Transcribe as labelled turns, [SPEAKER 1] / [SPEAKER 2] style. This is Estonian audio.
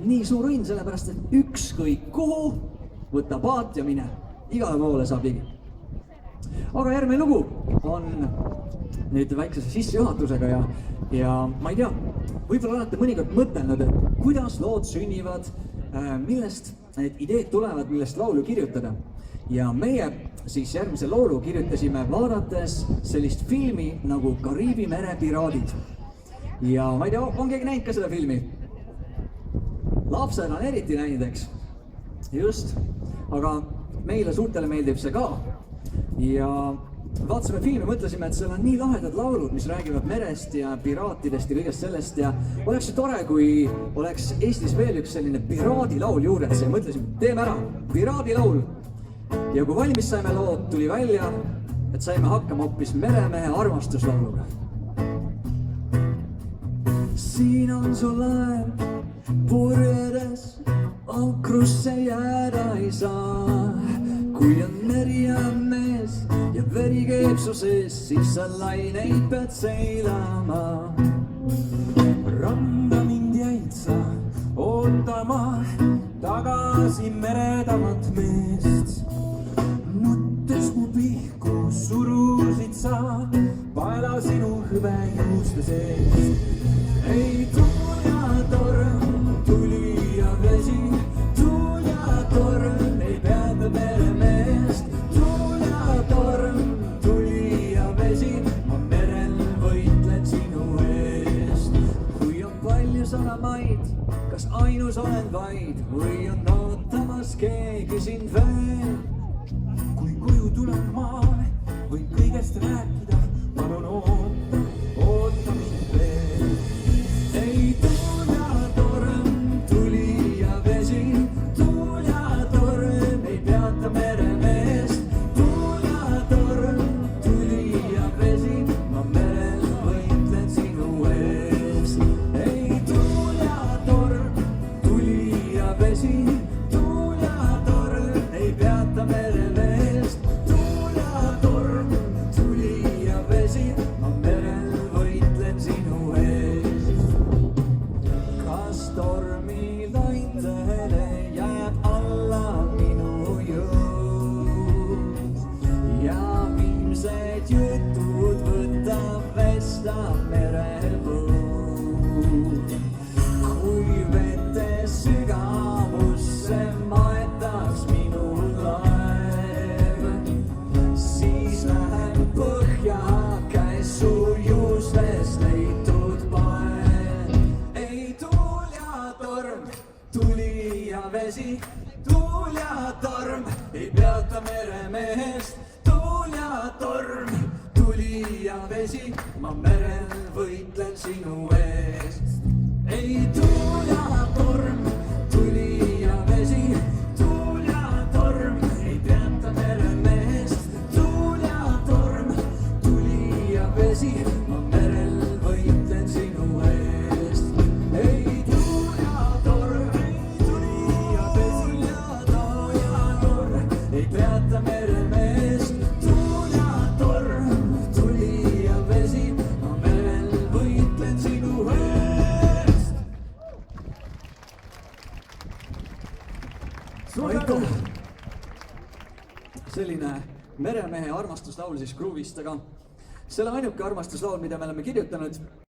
[SPEAKER 1] nii suur õnn, sellepärast et ükskõik kuhu, võta paat ja mine, igale poole saab ligi. Aga järgmine lugu on nüüd väiksese sissejuhatusega ja ma ei tea, võib-olla olete mõnikord mõtelnud, et kuidas lood sünnivad, millest need ideed tulevad, millest laulu kirjutada. Ja meie siis järgmise loolu kirjutasime vaadates sellist filmi nagu Kariibi mere piraadid. Ja ma ei tea, on keegi näinud ka seda filmi? Lapsed on eriti näinud, eks? Just, aga meile suurtele meeldib see ka. Ja vaatasime filmi, mõtlesime, et seal on nii lahedad laulud, mis räägivad merest ja piraatidest ja kõigest sellest ja oleks ju tore, kui oleks Eestis veel üks selline piraadilaul juures ja mõtlesime, teeme ära, piraadilaul. Ja kui valmis saime lood, tuli välja, et saime hakkama hoopis meremehe armastuslauluga. Siin on su laev purjedes, ankrusse jääda ei saa. Kui on meri ja mees ja veri keeb su sees, siis sa laineid pead seilama.
[SPEAKER 2] Randa mind jäid sa ootama tagasi meretamat meest. Nuttes mu pihku surusid sa paela sinu hüve juuste seest. Ei tuul ja torm, tuli ja vesi, tuul ja torm ei peata meremeest. Tuul ja torm, tuli ja vesi, ma merel võitlen sinu eest. Kui on palju salamaid, kas ainus olen vaid või on ootamas keegi sind veel? Kui koju tulen maale, võin kõigest rääkida, palun oota mind veel. Ei tuul ja torm, tuli ja vesi, tuul ja torm ei peata meremeest. Tuul ja torm, tuli ja vesi, ma merel võitlen sinu eest. Ei tuul ja torm, tuli ja vesi, tuul ja torm ei peata meremeest. Tuul ja torm, tuli ja vesi, ma merel võitlen sinu eest. Kas tormi laintele jääb alla minu jõud ja viimsed jutud võtab vesta merevõud. Kui vete sügavusse maetaks minu laev, siis läheb põhja käes su juustest leitud paev. Ei tuul ja torm, tuli ja vesi, tuul ja torm ei peata meremeest. Tuul ja torm, tuli ja vesi, ma merel võitlen sinu eest. Ei tuul ja torm, tuli ja vesi, tuul ja torm ei peata meremeest. Tuul ja torm, tuli ja vesi, ma merel võitlen sinu eest. Ei tuul ja torm, tuli ja vesi, tuul ja torm ei peata meremeest. Tuul ja torm, tuli ja vesi, ma merel võitlen sinu eest.
[SPEAKER 1] Suur tänu! Selline meremehe armastuslaul siis Groovist, aga selle ainuke armastuslaul, mida me oleme kirjutanud